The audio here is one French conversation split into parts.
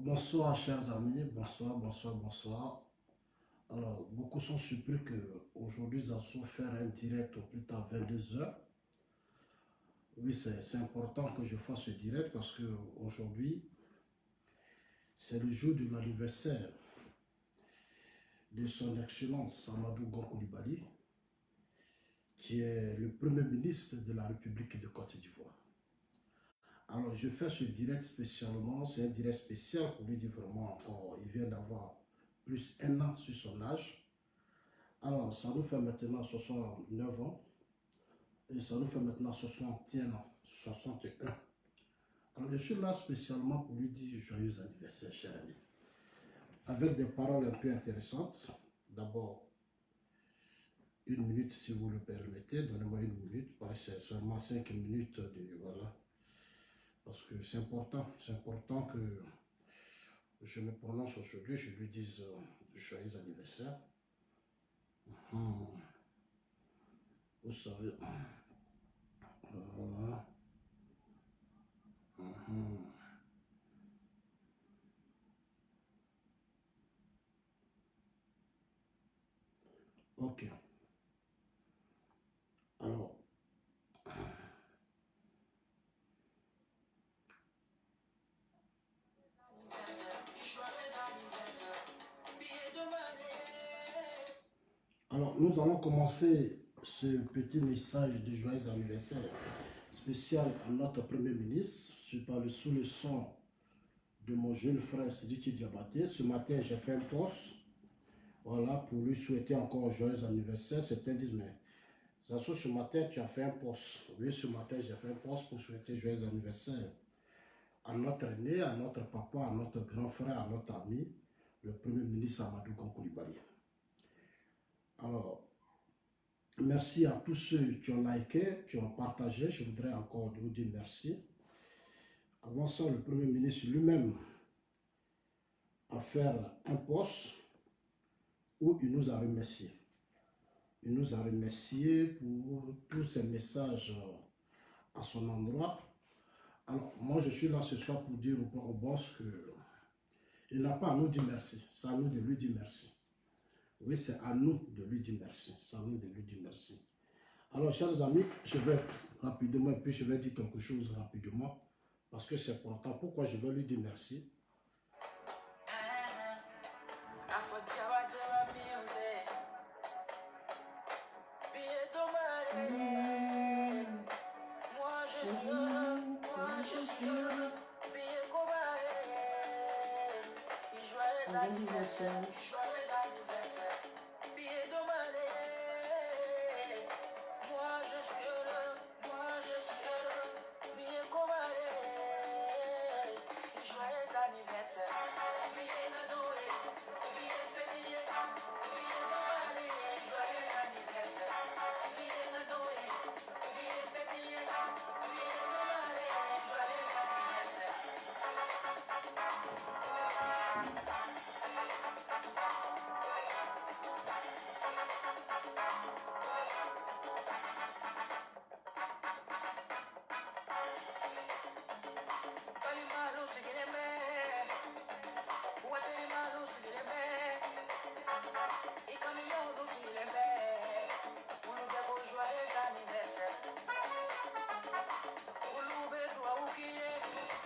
Bonsoir chers amis, bonsoir, bonsoir, bonsoir. Alors, beaucoup sont surpris qu'aujourd'hui, nous allons faire un direct au plus tard 22 heures. Oui, c'est important que je fasse ce direct parce qu'aujourd'hui, c'est le jour de l'anniversaire de son Excellence Amadou Gon Coulibaly, qui est le Premier ministre de la République de Côte d'Ivoire. Alors, je fais ce direct spécialement, c'est un direct spécial pour lui dire vraiment encore, il vient d'avoir plus un an sur son âge. Alors, ça nous fait maintenant 69 ans et ça nous fait maintenant 61 ans, 61. Alors, je suis là spécialement pour lui dire joyeux anniversaire, cher ami. Avec des paroles un peu intéressantes. D'abord, une minute si vous le permettez, donnez-moi une minute, parce que c'est seulement 5 minutes de voilà. Parce que c'est important que je me prononce aujourd'hui, je lui dise joyeux anniversaire. Vous savez, voilà. Ok. Alors, nous allons commencer ce petit message de joyeux anniversaire spécial à notre Premier ministre sous le son de mon jeune frère Sidiki Diabaté. Ce matin, j'ai fait un post, voilà, pour lui souhaiter encore joyeux anniversaire. Certains disent, mais Zasso, ce matin, tu as fait un post. Oui, ce matin, j'ai fait un post pour souhaiter joyeux anniversaire à notre aîné, à notre papa, à notre grand frère, à notre ami, le Premier ministre Amadou Gon Coulibaly. Alors, merci à tous ceux qui ont liké, qui ont partagé. Je voudrais encore vous dire merci. Avant ça, le Premier ministre lui-même a fait un post où il nous a remerciés. Il nous a remerciés pour tous ces messages à son endroit. Alors, moi, je suis là ce soir pour dire au boss qu'il n'a pas à nous dire merci. C'est à nous de lui dire merci. Oui, c'est à nous de lui dire merci. C'est à nous de lui dire merci. Alors, chers amis, je vais rapidement, et puis je vais dire quelque chose rapidement, parce que c'est important. Pourquoi je vais lui dire merci?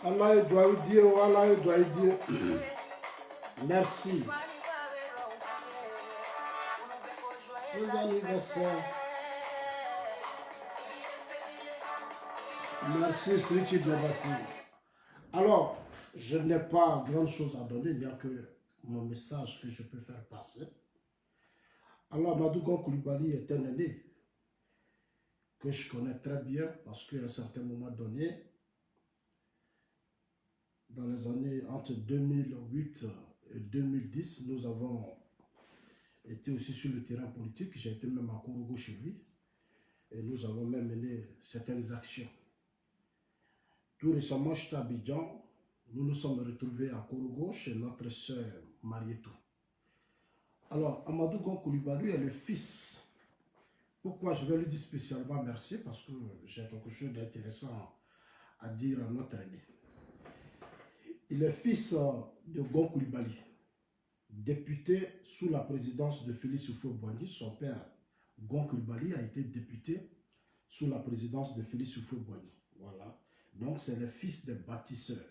Allah doit dire, Allah doit dire merci. Joyeux anniversaire. Merci, Sidiki Diabaté. Alors, je n'ai pas grand chose à donner, il n'y a que mon message que je peux faire passer. Alors, Amadou Gon Coulibaly est un aîné que je connais très bien parce qu'à un certain moment donné, dans les années entre 2008 et 2010, nous avons été aussi sur le terrain politique. J'ai été même à Kourougou chez lui et nous avons même mené certaines actions. Tout récemment, j'étais à Abidjan. Nous nous sommes retrouvés à Kourougou chez notre sœur Marietou. Alors, Amadou Gon Coulibaly est le fils. Pourquoi je vais lui dire spécialement merci? Parce que j'ai quelque chose d'intéressant à dire à notre aîné. Il est fils de Gon Coulibaly, député sous la présidence de Félix Houphouët-Boigny. Son père, Gon Coulibaly, a été député sous la présidence de Félix Houphouët-Boigny. Voilà. Donc, c'est le fils des bâtisseurs.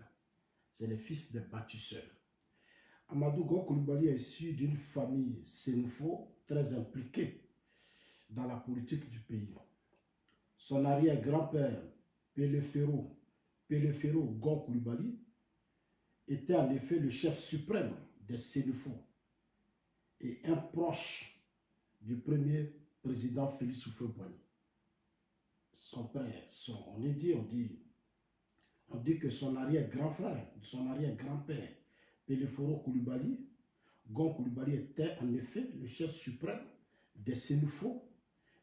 C'est le fils des bâtisseurs. Amadou Gon Coulibaly est issu d'une famille sénoufo très impliquée dans la politique du pays. Son arrière-grand-père, Pelefero Gon Coulibaly, était en effet le chef suprême des sénoufos et un proche du premier président Félix Houphouët-Boigny. Son père, on dit que son arrière-grand-frère, son arrière-grand-père, Pelefero Coulibaly, Gon Coulibaly était en effet le chef suprême des sénoufos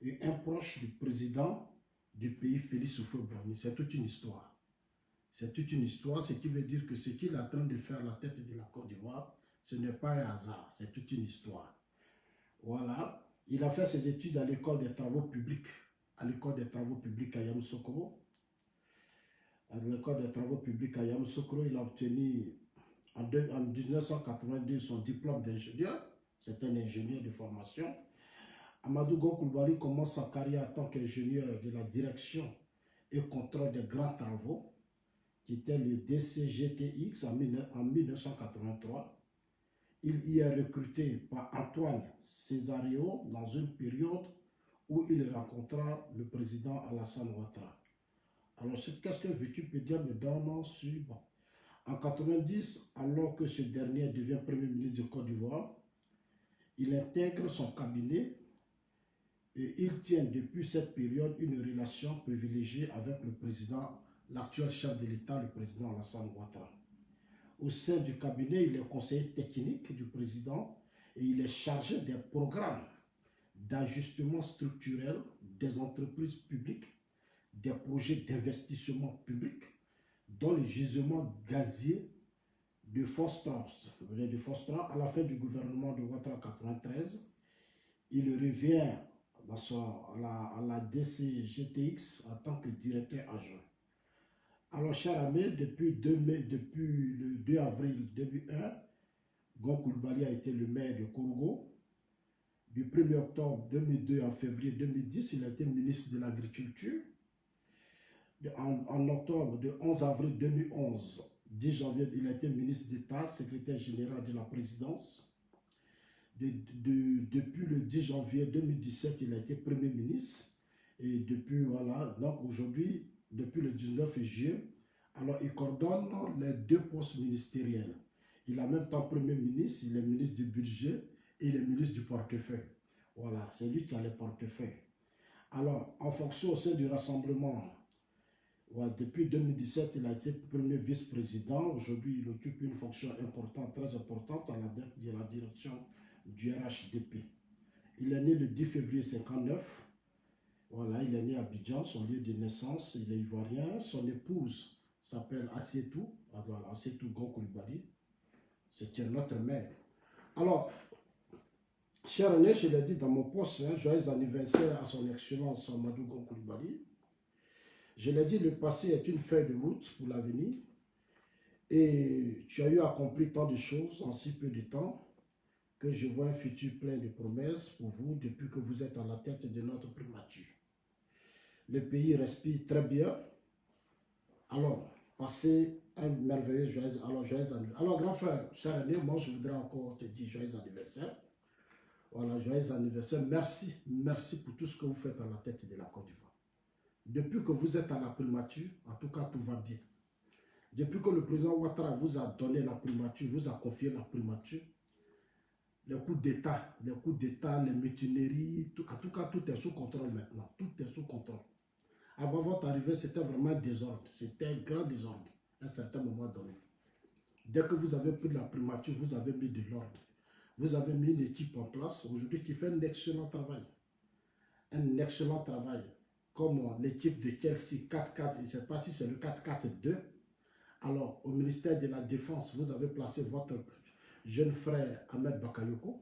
et un proche du président du pays, Félix Houphouët-Boigny. C'est toute une histoire. C'est toute une histoire, ce qui veut dire que ce qu'il est en train de faire à la tête de la Côte d'Ivoire, ce n'est pas un hasard, c'est toute une histoire. Voilà. Il a fait ses études à l'école des travaux publics, à Yamoussoukro. À l'école des travaux publics à Yamoussoukro, il a obtenu en 1982 son diplôme d'ingénieur. C'est un ingénieur de formation. Amadou Gon Coulibaly commence sa carrière en tant qu'ingénieur de la direction et contrôle des grands travaux, qui était le DCGTX en 1983. Il y est recruté par Antoine Césario dans une période où il rencontra le président Alassane Ouattara. Alors, qu'est-ce que Wikipédia me donne sur... Bon. En 1990, alors que ce dernier devient Premier ministre de Côte d'Ivoire, il intègre son cabinet et il tient depuis cette période une relation privilégiée avec le président, l'actuel chef de l'État, le président Alassane Ouattara. Au sein du cabinet, il est conseiller technique du président et il est chargé des programmes d'ajustement structurel des entreprises publiques, des projets d'investissement public, dont le gisement gazier de Fostras. À la fin du gouvernement de Ouattara 93, il revient à la DCGTX en tant que directeur adjoint. Alors, cher ami, depuis le 2 avril 2001, Gon Coulibaly a été le maire de Kourougo. Du 1er octobre 2002 à février 2010, il a été ministre de l'Agriculture. En octobre, de 11 avril 2011, 10 janvier, il a été ministre d'État, secrétaire général de la présidence. Depuis le 10 janvier 2017, il a été Premier ministre. Et depuis, voilà, donc aujourd'hui, depuis le 19 juillet, alors il coordonne les deux postes ministériels. Il a en même temps Premier ministre, il est ministre du budget et il est ministre du portefeuille. Voilà, c'est lui qui a le portefeuille. Alors, en fonction au sein du rassemblement, ouais, depuis 2017, il a été premier vice-président. Aujourd'hui, il occupe une fonction importante, très importante à la direction du RHDP. Il est né le 10 février 1959. Voilà, il est né à Abidjan, son lieu de naissance, il est ivoirien. Son épouse s'appelle Assietou, voilà, Assietou Gon Coulibaly. C'est notre mère. Alors, cher René, je l'ai dit dans mon poste, hein, joyeux anniversaire à son excellence Amadou Gon Coulibaly. Je l'ai dit, le passé est une feuille de route pour l'avenir. Et tu as eu accompli tant de choses en si peu de temps que je vois un futur plein de promesses pour vous depuis que vous êtes à la tête de notre primature. Le pays respire très bien. Alors, passez un merveilleux joyeux anniversaire. Alors, grand frère, cher année, moi, je voudrais encore te dire joyeux anniversaire. Voilà, joyeux anniversaire. Merci, merci pour tout ce que vous faites à la tête de la Côte d'Ivoire. Depuis que vous êtes à la primature, en tout cas, tout va bien. Depuis que le président Ouattara vous a donné la primature, vous a confié la primature, les coups d'État, les mutineries, en tout cas, tout est sous contrôle maintenant. Tout est sous contrôle. Avant votre arrivée, c'était vraiment un désordre. C'était un grand désordre à un certain moment donné. Dès que vous avez pris la primature, vous avez mis de l'ordre. Vous avez mis une équipe en place aujourd'hui qui fait un excellent travail. Un excellent travail. Comme l'équipe de Chelsea 4-4, je ne sais pas si c'est le 4-4-2. Alors, au ministère de la Défense, vous avez placé votre jeune frère Ahmed Bakayoko.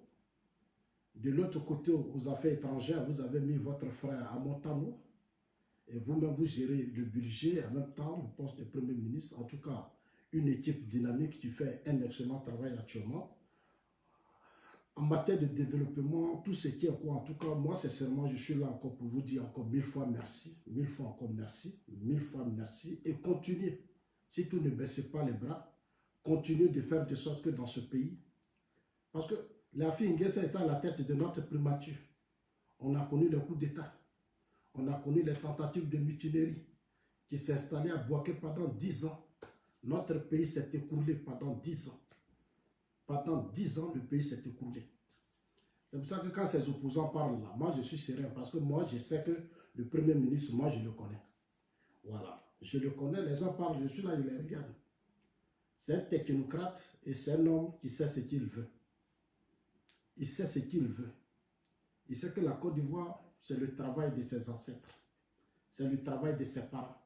De l'autre côté, aux affaires étrangères, vous avez mis votre frère Amontano. Et vous-même, vous gérez le budget, en même temps, le poste de Premier ministre. En tout cas, une équipe dynamique qui fait un excellent travail actuellement. En matière de développement, tout ce qui est quoi, en tout cas, moi, sincèrement, je suis là encore pour vous dire encore 1000 fois merci, 1000 fois encore merci, 1000 fois merci, et continuez. Si tout ne baissez pas les bras, continuez de faire de sorte que dans ce pays, parce que la fille Nguessa est à la tête de notre primature. On a connu le coup d'État, on a connu les tentatives de mutinerie qui s'est installée à Bouaké pendant 10 ans. Notre pays s'est écoulé pendant 10 ans. Pendant 10 ans, le pays s'est écoulé. C'est pour ça que quand ces opposants parlent là, moi je suis serein parce que moi je sais que le Premier ministre, moi je le connais. Voilà, je le connais, les gens parlent, je suis là, je les regarde. C'est un technocrate et c'est un homme qui sait ce qu'il veut. Il sait ce qu'il veut. Il sait que la Côte d'Ivoire, c'est le travail de ses ancêtres. C'est le travail de ses parents.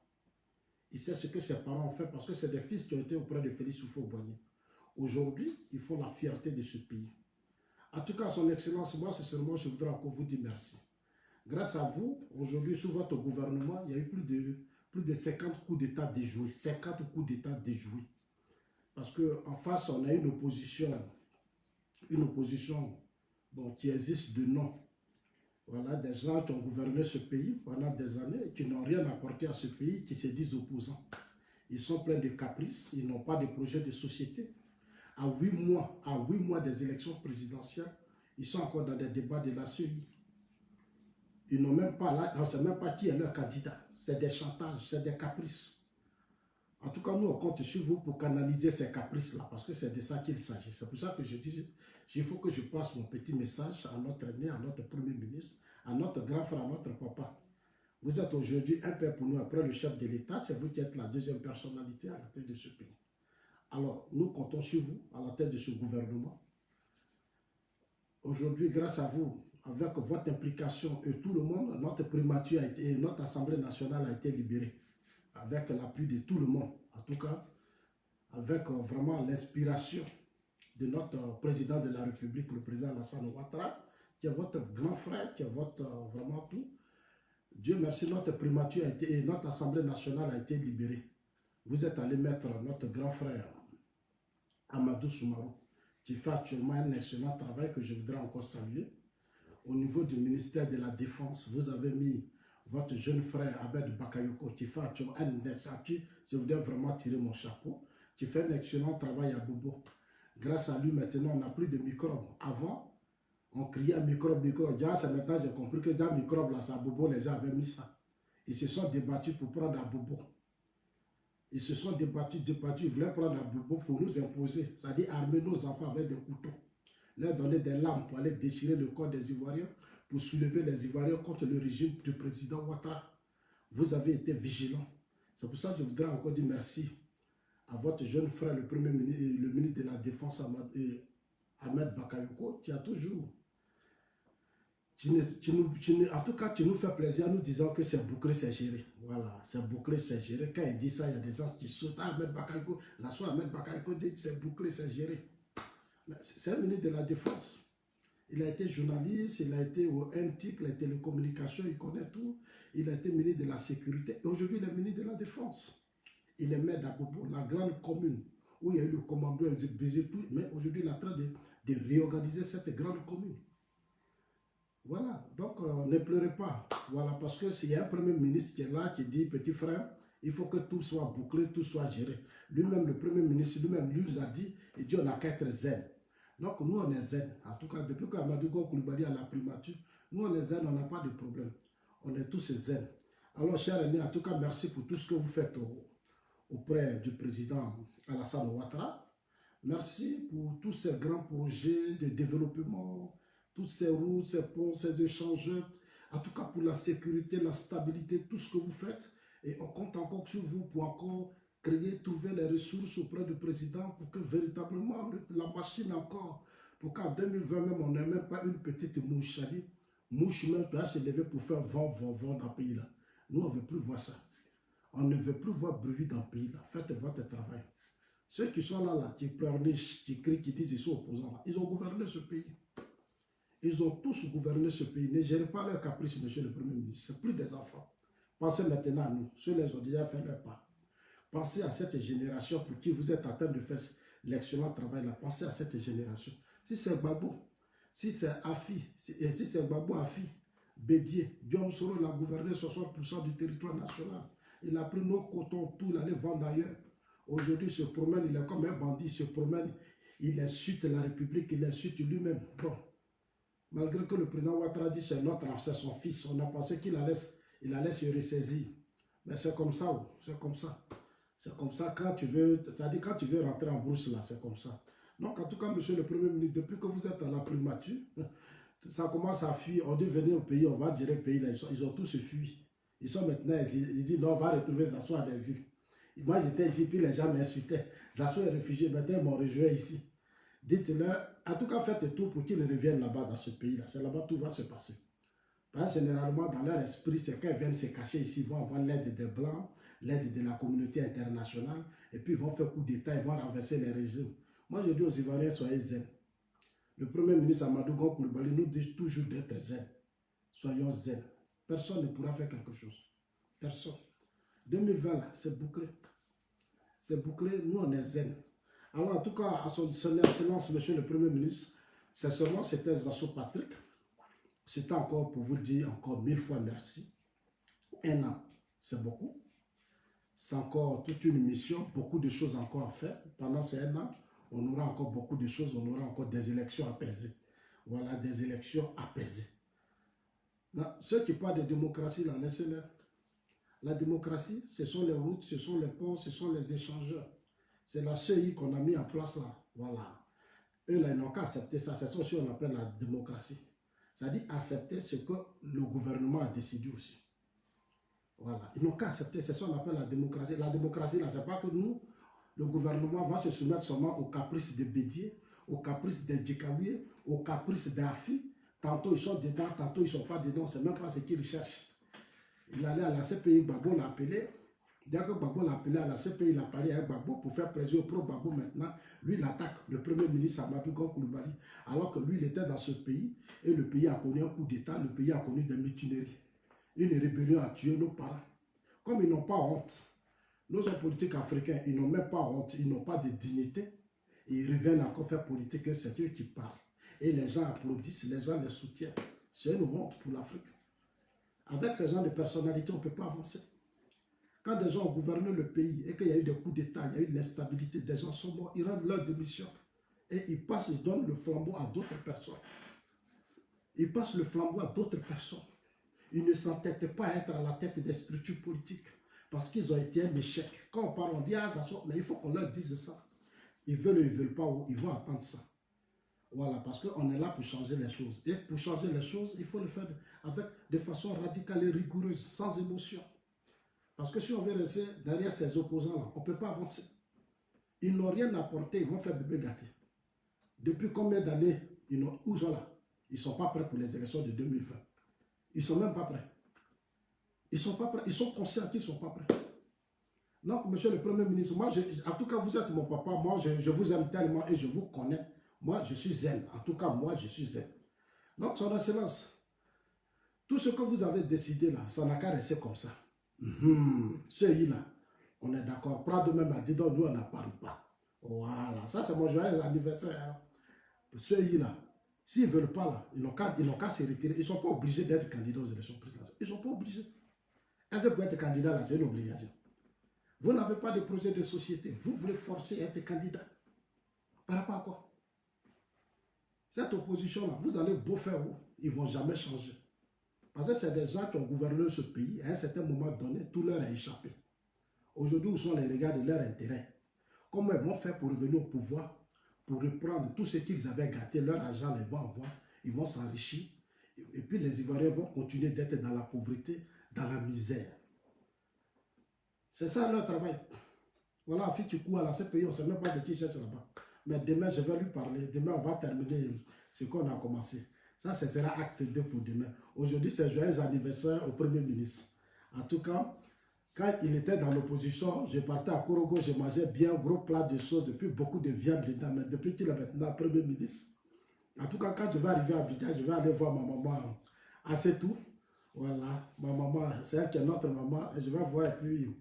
Il sait ce que ses parents ont fait parce que c'est des fils qui ont été auprès de Félix Houphouët-Boigny. Aujourd'hui, ils font la fierté de ce pays. En tout cas, son excellence, moi, sincèrement, je voudrais encore vous dire merci. Grâce à vous, aujourd'hui, sous votre gouvernement, il y a eu plus de 50 coups d'État déjoués. 50 coups d'État déjoués. Parce qu'en face, on a une opposition bon, qui existe de nom. Voilà, des gens qui ont gouverné ce pays pendant des années et qui n'ont rien apporté à ce pays, qui se disent opposants. Ils sont pleins de caprices, ils n'ont pas de projet de société. À 8 mois des élections présidentielles, ils sont encore dans des débats de la CEI. Ils n'ont même pas là, on ne sait même pas qui est leur candidat. C'est des chantages, c'est des caprices. En tout cas, nous, on compte sur vous pour canaliser ces caprices-là, parce que c'est de ça qu'il s'agit. C'est pour ça que je dis, il faut que je passe mon petit message à notre aîné, à notre Premier ministre, à notre grand frère, à notre papa. Vous êtes aujourd'hui un père pour nous, après le chef de l'État, c'est vous qui êtes la deuxième personnalité à la tête de ce pays. Alors, nous comptons sur vous, à la tête de ce gouvernement. Aujourd'hui, grâce à vous, avec votre implication et tout le monde, notre primature a été, notre Assemblée nationale a été libérée. Avec l'appui de tout le monde. En tout cas, avec vraiment l'inspiration de notre président de la République, le président Alassane Ouattara, qui est votre grand frère, qui est votre vraiment tout. Dieu merci, notre primature a été, notre Assemblée nationale a été libérée. Vous êtes allé mettre notre grand frère, Amadou Soumarou, qui fait actuellement un excellent travail que je voudrais encore saluer. Au niveau du ministère de la Défense, vous avez mis votre jeune frère Abed Bakayoko, qui fait actuellement un excellent, je voudrais vraiment tirer mon chapeau, qui fait un excellent travail à Bobo. Grâce à lui, maintenant, on n'a plus de microbes. Avant, on criait microbe. C'est maintenant, j'ai compris que dans le microbe, là, c'est à Bobo, les gens avaient mis ça. Ils se sont débattus pour prendre à Bobo. Ils se sont débattus, ils voulaient prendre à Bobo pour nous imposer, c'est-à-dire armer nos enfants avec des couteaux, leur donner des lames pour aller déchirer le corps des Ivoiriens, pour soulever les Ivoiriens contre le régime du président Ouattara. Vous avez été vigilants. C'est pour ça que je voudrais encore dire merci à votre jeune frère, le premier ministre, le ministre de la Défense, Ahmed Bakayoko, qui a toujours... en tout cas, tu nous fais plaisir en nous disant que c'est bouclé, c'est géré. Voilà, c'est bouclé, c'est géré. Quand il dit ça, il y a des gens qui sautent. Ah, Ahmed Bakayoko, Ahmed Bakayoko dit que c'est bouclé, c'est géré. C'est un ministre de la Défense. Il a été journaliste, il a été au NTIC, la télécommunication, il connaît tout. Il a été ministre de la Sécurité. Et aujourd'hui, il est ministre de la Défense. Il est maire d'Abobo, la grande commune, où il y a eu le commando, il a brisé tout. Mais aujourd'hui, il est en train de réorganiser cette grande commune. Voilà, donc ne pleurez pas. Voilà, parce que s'il y a un premier ministre qui est là, qui dit, petit frère, il faut que tout soit bouclé, tout soit géré. Lui-même, le premier ministre, lui-même, lui nous a dit, il dit, on n'a qu'à être zen. Donc, nous, on est zen. En tout cas, depuis qu'Amadou Koulibaly a la primature, nous, on est zen, on n'a pas de problème. On est tous zen. Alors, cher aîné, en tout cas, merci pour tout ce que vous faites auprès du président Alassane Ouattara. Merci pour tous ces grands projets de développement, toutes ces routes, ces ponts, ces échanges, en tout cas pour la sécurité, la stabilité, tout ce que vous faites. Et on compte encore sur vous pour encore créer, trouver les ressources auprès du président pour que véritablement la machine encore, pour qu'en 2020 même, on n'ait même pas une petite mouche. Mouche même doit se lever pour faire vent dans le pays là. Nous, on ne veut plus voir ça. On ne veut plus voir bruit dans le pays là. Faites votre travail. Ceux qui sont là, qui pleurnichent, qui crient, qui disent qu'ils sont opposants, là, ils ont gouverné ce pays. Ils ont tous gouverné ce pays. Ne gérez pas leurs caprices, monsieur le Premier ministre. Ce n'est plus des enfants. Pensez maintenant à nous. Ceux-là, ils ont déjà fait leur part. Pensez à cette génération pour qui vous êtes en train de faire l'excellent travail là. Pensez à cette génération. Si c'est Gbagbo, si c'est Afi, si c'est Gbagbo Afi, Bédié, Guillaume Soro l'a gouverné 60% du territoire national. Il a pris nos cotons, tout, il allait vendre ailleurs. Aujourd'hui, il se promène, il est comme un bandit, il se promène, il insulte la République, il insulte lui-même. Bon, malgré que le président Ouattara dit c'est notre, c'est son fils, on a pensé qu'il allait se ressaisir. Mais c'est comme ça, c'est comme ça. C'est comme ça quand tu veux, c'est-à-dire quand tu veux rentrer en bourse là, c'est comme ça. Donc en tout cas, monsieur le Premier ministre, depuis que vous êtes à la primature, ça commence à fuir. On dit venir au pays, on va dire le pays là, ils ont tous fui. Ils sont maintenant, ils disent non, on va retrouver Zasso à l'exil. Moi j'étais ici, puis les gens m'insultaient. Zasso est réfugié, maintenant ils m'ont rejoint ici. Dites-leur, en tout cas faites tout pour qu'ils reviennent là-bas dans ce pays là. C'est là-bas tout va se passer. Parce que généralement, dans leur esprit, c'est quand ils viennent se cacher ici, ils vont avoir l'aide des Blancs, l'aide de la communauté internationale, et puis ils vont faire coup d'État, ils vont renverser les régimes. Moi, je dis aux Ivoiriens, soyez zen. Le Premier ministre Amadou Gon Coulibaly nous dit toujours d'être zen. Soyons zen. Personne ne pourra faire quelque chose. Personne. 2020, là, c'est bouclé. C'est bouclé, nous on est zen. Alors, en tout cas, à son excellence, monsieur le Premier ministre, c'est seulement c'était Zasso Patrick. C'est encore pour vous dire encore 1000 fois merci. Un an, c'est beaucoup. C'est encore toute une mission, beaucoup de choses encore à faire. Pendant ces un an, on aura encore beaucoup de choses, on aura encore des élections apaisées. Voilà, des élections apaisées. Non, ceux qui parlent de démocratie, là, laissez-les. La démocratie, ce sont les routes, ce sont les ponts, ce sont les échangeurs. C'est la CEI qu'on a mis en place là. Voilà. Eux, là, ils n'ont qu'à accepter ça. C'est ça aussi qu'on appelle la démocratie. C'est-à-dire accepter ce que le gouvernement a décidé aussi. Voilà. Ils n'ont qu'à accepter, c'est ça qu'on appelle la démocratie. La démocratie, là, c'est pas que nous, le gouvernement va se soumettre seulement aux caprices de Bédié, aux caprices des Djikaoué, aux caprices d'Afi. Tantôt ils sont dedans, tantôt ils ne sont pas dedans, c'est même pas ce qu'ils cherchent. Il allait à la CPI, Gbagbo l'a appelé. Dès que Gbagbo l'a appelé à la CPI, il a parlé avec Gbagbo pour faire plaisir au pro-Gbagbo maintenant. Lui, il attaque le Premier ministre Amadou Gon Coulibaly, alors que lui, il était dans ce pays et le pays a connu un coup d'État, le pays a connu des mutineries. Une rébellion a tué nos parents. Comme ils n'ont pas honte, nos hommes politiques africains, ils n'ont même pas honte, ils n'ont pas de dignité. Et ils reviennent encore faire politique, c'est eux qui parlent. Et les gens applaudissent, les gens les soutiennent. C'est une honte pour l'Afrique. Avec ces gens de personnalité, on ne peut pas avancer. Quand des gens ont gouverné le pays et qu'il y a eu des coups d'État, il y a eu de l'instabilité, des gens sont morts, ils rendent leur démission. Et ils passent, ils donnent le flambeau à d'autres personnes. Ils passent le flambeau à d'autres personnes. Ils ne s'entêtent pas à être à la tête des structures politiques parce qu'ils ont été un échec. Quand on parle, on dit, ah, ça sort, mais il faut qu'on leur dise ça. Ils veulent ou ils ne veulent pas, ils vont attendre ça. Voilà, parce qu'on est là pour changer les choses. Et pour changer les choses, il faut le faire de façon radicale et rigoureuse, sans émotion. Parce que si on veut rester derrière ces opposants-là, on ne peut pas avancer. Ils n'ont rien apporté, ils vont faire bébé gâté. Depuis combien d'années, où sont là? Ils ne sont pas prêts pour les élections de 2020. Ils ne sont même pas prêts. Ils sont pas prêts. Ils sont conscients qu'ils ne sont pas prêts. Donc, monsieur le Premier ministre, moi, en tout cas, vous êtes mon papa. Moi, je vous aime tellement et je vous connais. Moi, je suis zen. En tout cas, moi, je suis zen. Donc, son excellence, tout ce que vous avez décidé là, ça n'a qu'à rester comme ça. Celui-là, on est d'accord. Prends de même à dire, nous, on n'en parle pas. Voilà, ça, c'est mon joyeux anniversaire. Celui-là, s'ils ne veulent pas, là, ils n'ont qu'à se retirer. Ils ne sont pas obligés d'être candidats aux élections présidentielles. Ils ne sont pas obligés. Est-ce que pour être candidat, là, c'est une obligation. Vous n'avez pas de projet de société. Vous voulez forcer à être candidat. Par rapport à quoi? Cette opposition-là, vous allez beau faire où? Ils ne vont jamais changer. Parce que c'est des gens qui ont gouverné ce pays. À un certain moment donné, tout leur a échappé. Aujourd'hui, où sont les regards de leur intérêt? Comment ils vont faire pour revenir au pouvoir, pour reprendre tout ce qu'ils avaient gâté, leur argent, ils vont avoir, ils vont s'enrichir. Et puis les Ivoiriens vont continuer d'être dans la pauvreté, dans la misère. C'est ça leur travail. Voilà, Fichikou, à la CPI, on ne sait même pas ce qu'ils cherchent là-bas. Mais demain, je vais lui parler. Demain, on va terminer ce qu'on a commencé. Ça, ce sera acte 2 pour demain. Aujourd'hui, c'est joyeux anniversaire au Premier ministre. En tout cas, quand il était dans l'opposition, je partais à Korogo, je mangeais bien un gros plat de choses et puis beaucoup de viande dedans. Mais depuis qu'il est maintenant Premier ministre, en tout cas, quand je vais arriver à Abidjan, je vais aller voir ma maman à Setou. Voilà, ma maman, c'est elle qui est notre maman. Et je vais voir et puis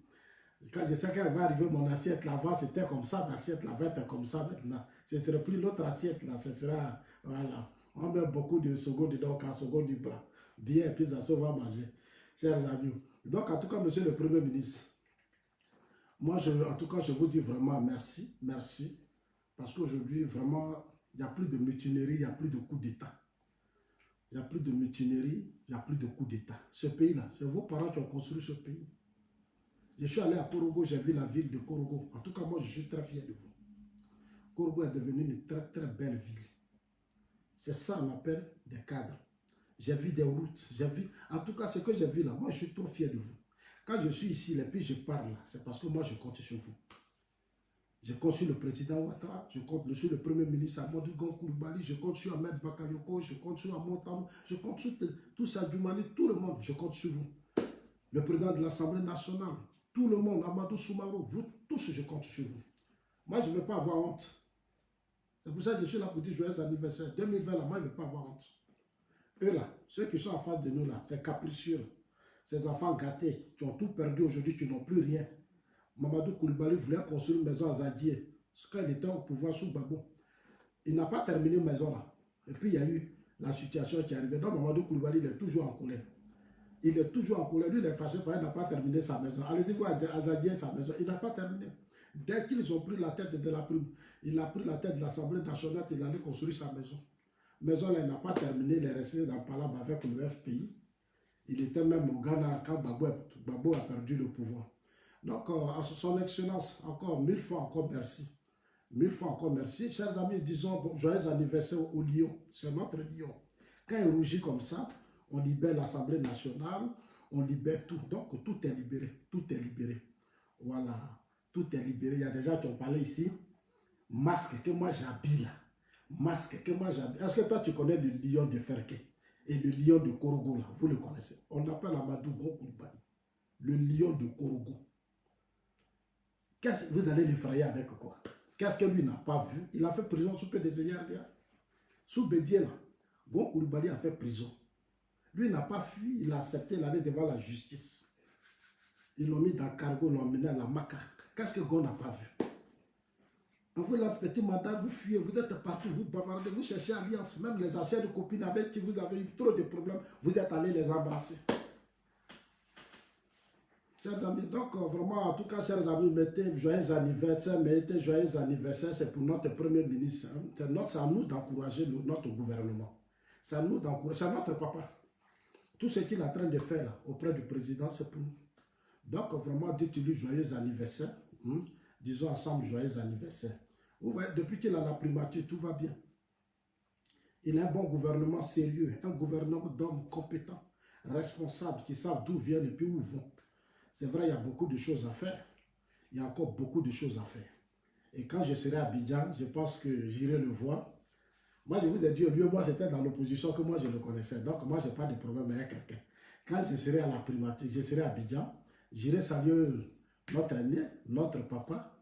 Quand je sais qu'elle va arriver, mon assiette là-bas, c'était comme ça, l'assiette là va être comme ça maintenant. Ce ne sera plus l'autre assiette là, ce sera, voilà. On met beaucoup de secondes dedans, quand seconde du bras. Bien, et puis ça se va manger. Chers amis. Donc, en tout cas, monsieur le Premier ministre, moi, en tout cas, je vous dis vraiment merci, merci. Parce qu'aujourd'hui, vraiment, il n'y a plus de mutinerie, il n'y a plus de coup d'État. Il n'y a plus de mutinerie, il n'y a plus de coup d'État. Ce pays-là, c'est vos parents qui ont construit ce pays. Je suis allé à Korogo, j'ai vu la ville de Korogo. En tout cas, moi, je suis très fier de vous. Korogo est devenue une très, très belle ville. C'est ça qu'on appelle des cadres. J'ai vu des routes, j'ai vu... En tout cas, ce que j'ai vu là, moi, je suis trop fier de vous. Quand je suis ici, et puis je parle là, c'est parce que moi, je compte sur vous. Je compte sur le président Ouattara, je compte sur le premier ministre Amadou Gon Coulibaly, je compte sur Ahmed Bakayoko, je compte sur Amontam, je compte sur tout ça, Djoumani, tout le monde, je compte sur vous. Le président de l'Assemblée nationale, tout le monde, Amadou Soumaro, vous tous, je compte sur vous. Moi, je ne vais pas avoir honte. C'est pour ça que je suis là pour dire joyeux anniversaire. 2020, là, moi, je ne vais pas avoir honte. Eux, là, ceux qui sont en face de nous, là, c'est capricieux. Ces enfants gâtés, qui ont tout perdu aujourd'hui, qui n'ont plus rien. Mamadou Koulibaly voulait construire une maison à Zadier. Quand il était au pouvoir sous Gbagbo. Il n'a pas terminé une maison là. Et puis, il y a eu la situation qui est arrivée. Donc, Mamadou Koulibaly, il est toujours en colère. Il est toujours en colère. Lui, il est fâché parce qu'il n'a pas terminé sa maison. Allez-y voir à Zadier sa maison. Il n'a pas terminé. Dès qu'ils ont pris la tête de la prime, il a pris la tête de l'Assemblée nationale, il allait construire sa maison. Maison là, il n'a pas terminé, il est resté dans le palabre avec le FPI. Il était même au Ghana quand Gbagbo a perdu le pouvoir. Donc, à son excellence, encore 1000 fois encore merci. 1000 fois encore merci. Chers amis, disons bon, joyeux anniversaire au lion. C'est notre lion. Quand il rougit comme ça, on libère l'Assemblée nationale, on libère tout. Donc, tout est libéré. Tout est libéré. Voilà. Tout est libéré. Il y a des gens qui ont parlé ici. Masque que moi j'habille là. Masque que moi j'habille. Est-ce que toi tu connais le lion de Ferké et le lion de Korogo là? Vous le connaissez. On appelle Amadou Gon Coulibaly. Le lion de Korogo. Vous allez l'effrayer avec quoi? Qu'est-ce que lui n'a pas vu? Il a fait prison sous PDC. Sous Bédier là. Gon Coulibaly a fait prison. Lui n'a pas fui, il a accepté d'aller devant la justice. Ils l'ont mis dans le cargo, l'ont emmené à la Maca. Qu'est-ce que Gon n'a pas vu? On vous lance petit mandat, vous fuyez, vous êtes partout, vous bavardez, vous cherchez alliance. Même les anciennes copines avec qui vous avez eu trop de problèmes, vous êtes allés les embrasser. Chers amis, donc vraiment, en tout cas, chers amis, mettez joyeux anniversaire, c'est pour notre Premier ministre. Hein. C'est à nous d'encourager notre gouvernement. C'est à nous d'encourager, c'est notre papa. Tout ce qu'il est en train de faire là, auprès du président, c'est pour nous. Donc vraiment, dites-lui joyeux anniversaire. Disons ensemble joyeux anniversaire. Vous voyez, depuis qu'il a la primature, tout va bien. Il a un bon gouvernement sérieux, un gouvernement d'hommes compétents, responsables, qui savent d'où viennent et puis où vont. C'est vrai, il y a beaucoup de choses à faire. Il y a encore beaucoup de choses à faire. Et quand je serai à Abidjan, je pense que j'irai le voir. Moi, je vous ai dit, au lieu, moi, c'était dans l'opposition que moi, je le connaissais. Donc, moi, je n'ai pas de problème avec quelqu'un. Quand je serai à la primature, je serai à Abidjan, j'irai saluer notre aîné, notre papa.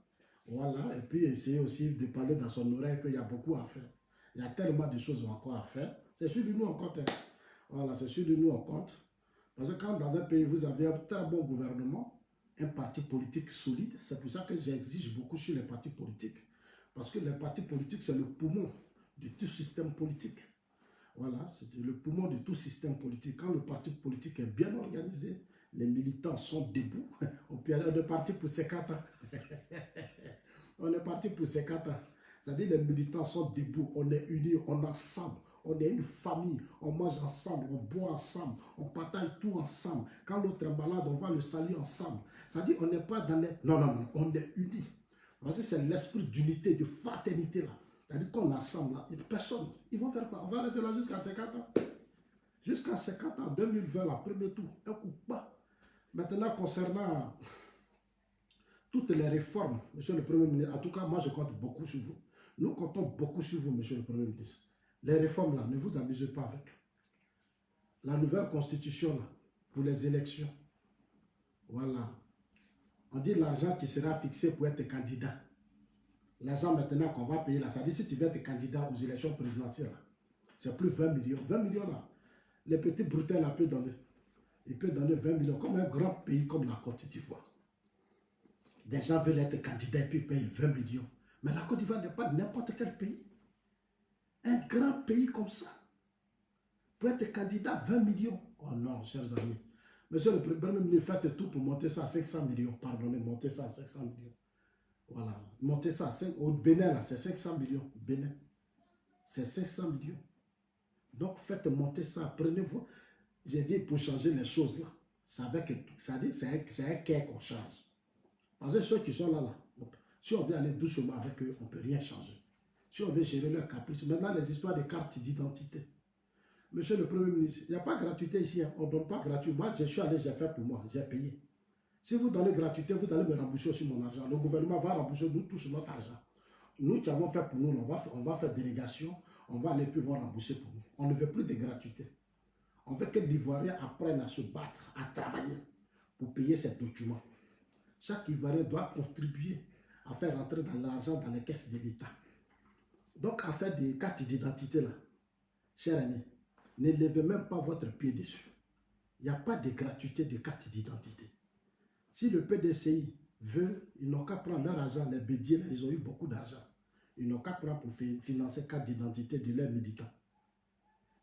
Voilà, et puis essayer aussi de parler dans son oreille qu'il y a beaucoup à faire. Il y a tellement de choses encore à faire. C'est sur lui nous on compte. Voilà, c'est sur lui nous on compte. Parce que quand dans un pays vous avez un très bon gouvernement, un parti politique solide, c'est pour ça que j'exige beaucoup sur les partis politiques. Parce que les partis politiques, c'est le poumon de tout système politique. Voilà, c'est le poumon de tout système politique. Quand le parti politique est bien organisé, les militants sont debout. On est parti pour 50 ans. On est parti pour 50 ans. C'est-à-dire les militants sont debout, on est unis, on est ensemble. On est une famille, on mange ensemble, on boit ensemble, on partage tout ensemble. Quand l'autre est malade, on va le saluer ensemble. C'est-à-dire on n'est pas dans les... Non, non, non, on est unis. Parce que c'est l'esprit d'unité, de fraternité là. C'est-à-dire qu'on est ensemble là, et personne, ils vont faire quoi? On va rester là jusqu'à 50 ans. Jusqu'à 50 ans, 2020, là, premier tour, un coup pas. Maintenant, concernant toutes les réformes, monsieur le Premier ministre, en tout cas, moi, je compte beaucoup sur vous. Nous comptons beaucoup sur vous, monsieur le Premier ministre. Les réformes, là, ne vous amusez pas avec. La nouvelle constitution, là, pour les élections, voilà. On dit l'argent qui sera fixé pour être candidat. L'argent maintenant qu'on va payer, là, ça dit si tu veux être candidat aux élections présidentielles, c'est plus 20 millions. 20 millions, là, les petits brutins, là, peuvent donner. Il peut donner 20 millions, comme un grand pays comme la Côte d'Ivoire. Des gens veulent être candidats et puis ils payent 20 millions. Mais la Côte d'Ivoire n'est pas n'importe quel pays. Un grand pays comme ça. Pour être candidat, 20 millions. Oh non, chers amis. Monsieur le Premier ministre, faites tout pour monter ça à 500 millions. Pardonnez, monter ça à 500 millions. Voilà. Monter ça à 5. Au Bénin, là, c'est 500 millions. Bénin. C'est 500 millions. Donc, faites monter ça. Prenez-vous. J'ai dit pour changer les choses là. C'est un quai qu'on change. Parce que ceux qui sont là, si on veut aller doucement avec eux, on ne peut rien changer. Si on veut gérer leurs caprices. Maintenant, les histoires de cartes d'identité. Monsieur le Premier ministre, il n'y a pas de gratuité ici. Hein. On ne donne pas gratuit. Moi, je suis allé, j'ai fait pour moi. J'ai payé. Si vous donnez gratuité, vous allez me rembourser aussi mon argent. Le gouvernement va rembourser nous tous notre argent. Nous qui avons fait pour nous, on va faire délégation. On va aller plus voir rembourser pour nous. On ne veut plus de gratuité. On veut que l'Ivoirien apprenne à se battre, à travailler pour payer ses documents. Chaque Ivoirien doit contribuer à faire rentrer dans l'argent dans les caisses de l'État. Donc, à faire des cartes d'identité là, chers amis, ne levez même pas votre pied dessus. Il n'y a pas de gratuité de carte d'identité. Si le PDCI veut, ils n'ont qu'à prendre leur argent, les bédiers là, ils ont eu beaucoup d'argent. Ils n'ont qu'à prendre pour financer carte d'identité de leurs militants.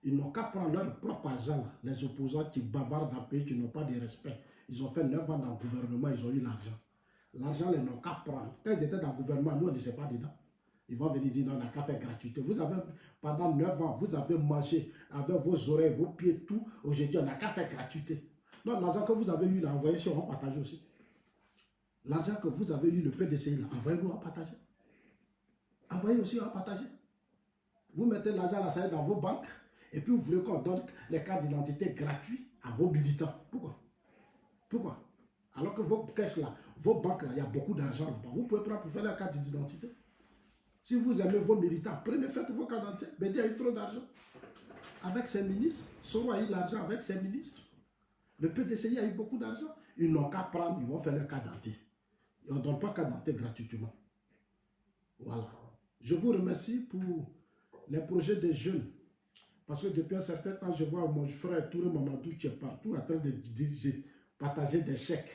Ils n'ont qu'à prendre leur propre argent, là, les opposants qui bavardent dans le pays, qui n'ont pas de respect. Ils ont fait 9 ans dans le gouvernement, ils ont eu l'argent. L'argent, ils n'ont qu'à prendre. Quand ils étaient dans le gouvernement, nous, on ne sait pas dedans. Ils vont venir dire non, on n'a qu'à faire gratuité. Vous avez, pendant 9 ans, vous avez mangé avec vos oreilles, vos pieds, tout. Aujourd'hui, on n'a qu'à faire gratuité. Non, l'argent que vous avez eu, là, envoyez sur, on va partager aussi. L'argent que vous avez eu, le PDCI, là, envoyez-nous, on va partager. Envoyez aussi, on va partager. Vous mettez l'argent là, ça est dans vos banques, et puis vous voulez qu'on donne les cartes d'identité gratuits à vos militants. Pourquoi? Pourquoi? Alors que vos caisses là, vos banques là, il y a beaucoup d'argent là-bas. Vous pouvez prendre pour faire la carte d'identité. Si vous aimez vos militants, prenez, faites vos cartes d'identité. Bédi a eu trop d'argent. Avec ses ministres, Soro a eu l'argent avec ses ministres. Le PDCI a eu beaucoup d'argent. Ils n'ont qu'à prendre, ils vont faire leur carte d'identité. Et on ne donne pas carte d'identité gratuitement. Voilà. Je vous remercie pour les projets des jeunes. Parce que depuis un certain temps, je vois mon frère Touré Mamadou qui est partout en train de partager des chèques.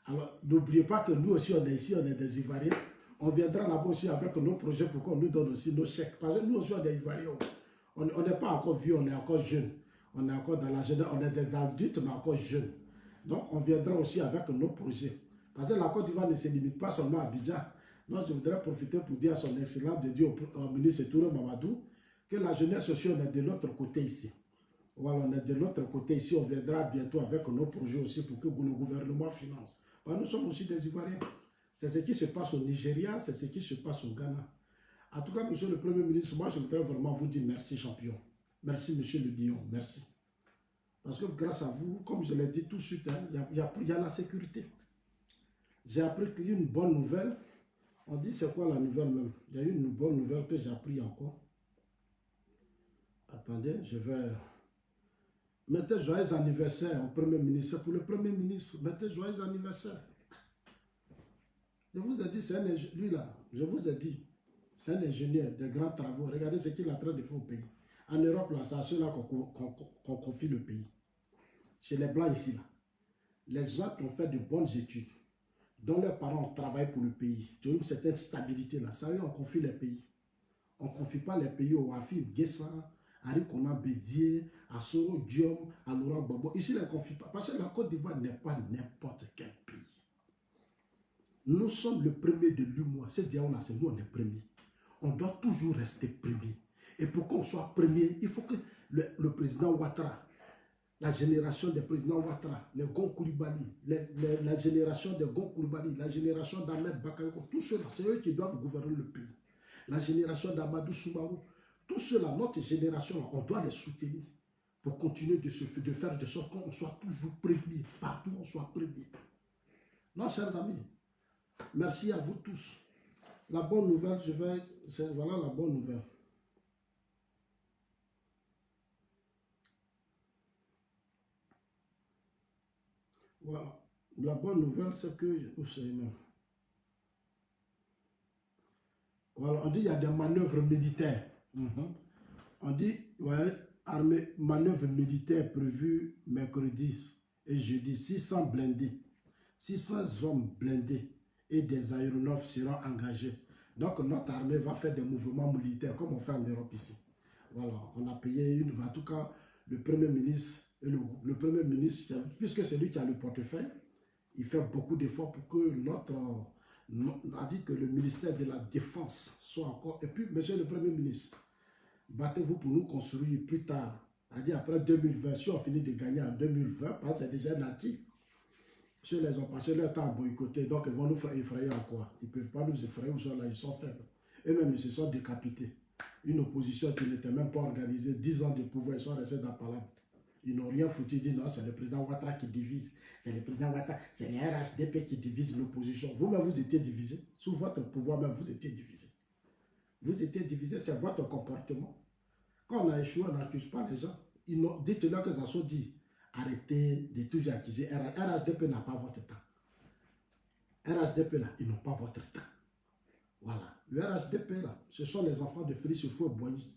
Alors, n'oubliez pas que nous aussi, on est ici, on est des Ivoiriens. On viendra là-bas aussi avec nos projets pour qu'on nous donne aussi nos chèques. Parce que nous aussi, on est Ivoiriens. On n'est pas encore vieux, on est encore jeunes. On est encore dans la jeunesse, on est des adultes, on est encore jeunes. Donc, on viendra aussi avec nos projets. Parce que la Côte d'Ivoire ne se limite pas seulement à Abidjan. Donc, je voudrais profiter pour dire à son excellence de Dieu au ministre Touré Mamadou que la jeunesse aussi, on est de l'autre côté ici. Voilà, on est de l'autre côté ici. On viendra bientôt avec nos projets aussi pour que le gouvernement finance. Parce que nous sommes aussi des Ivoiriens. C'est ce qui se passe au Nigeria, c'est ce qui se passe au Ghana. En tout cas, monsieur le Premier ministre, moi, je voudrais vraiment vous dire merci, champion. Merci, monsieur le Dion. Merci. Parce que grâce à vous, comme je l'ai dit tout de suite, hein, il y a la sécurité. J'ai appris qu'il y a une bonne nouvelle. On dit c'est quoi la nouvelle même? Il y a une bonne nouvelle que j'ai appris encore. Attendez, je vais... Mettez joyeux anniversaire au Premier ministre. Pour le Premier ministre, mettez joyeux anniversaire. Je vous ai dit, c'est lui là, je vous ai dit, c'est un ingénieur de grands travaux. Regardez ce qu'il est en train de faire au pays. En Europe, là, c'est à ceux-là qu'on confie le pays. Chez les Blancs ici, là, les gens qui ont fait de bonnes études, dont leurs parents ont travaillé pour le pays, qui ont une certaine stabilité là, ça y est, on confie les pays. On ne confie pas les pays au Wafi, Guessa, à Rikona Bédier, à Soro Diom, à Laurent Gbagbo. Ici, on ne confie pas. Parce que la Côte d'Ivoire n'est pas n'importe quel pays. Nous sommes le premier de l'UMOA. Ce diable-là, c'est nous, on est premier. On doit toujours rester premier. Et pour qu'on soit premier, il faut que le président Ouattara, la génération des présidents Ouattara, les Gon Coulibaly, la génération des Gon Coulibaly, la génération d'Ahmed Bakayoko, tous ceux-là, c'est eux qui doivent gouverner le pays. La génération d'Amadou Soumarou, tous ceux-là, notre génération, on doit les soutenir pour continuer de faire de sorte qu'on soit toujours premier, partout on soit premier. Non, chers amis, merci à vous tous. La bonne nouvelle, voilà la bonne nouvelle. Voilà. La bonne nouvelle, c'est que... Voilà, on dit qu'il y a des manœuvres militaires. On dit, ouais, manœuvres militaires prévues mercredi et jeudi, 600 blindés, 600 hommes blindés et des aéronefs seront engagés. Donc notre armée va faire des mouvements militaires comme on fait en Europe ici. Voilà, on a payé une... En tout cas, le Premier ministre, le Premier ministre, puisque c'est lui qui a le portefeuille, il fait beaucoup d'efforts pour que on a dit que le ministère de la Défense soit encore... Et puis, monsieur le Premier ministre, battez-vous pour nous construire plus tard. On a dit après 2020, si on finit de gagner en 2020, parce que c'est déjà acquis. Ceux les ont passé leur temps à boycotter, donc ils vont nous effrayer en quoi? Ils ne peuvent pas nous effrayer, où sont là, ils sont faibles. Eux-mêmes, ils se sont décapités. Une opposition qui n'était même pas organisée, 10 ans de pouvoir, ils sont restés dans la palabre. Ils n'ont rien foutu, ils disent non, c'est le président Ouattara qui divise. C'est le président Ouattara, c'est les RHDP qui divisent l'opposition. Vous-même, vous étiez divisés. Sous votre pouvoir même, vous étiez divisés. Vous étiez divisés, c'est votre comportement. Quand on a échoué, on n'accuse pas les gens. Dites-leur que ça soit dit. Arrêtez de toujours accuser. RHDP n'a pas votre temps. RHDP là, ils n'ont pas votre temps. Voilà. Le RHDP là, ce sont les enfants de Félix Houphouët-Boigny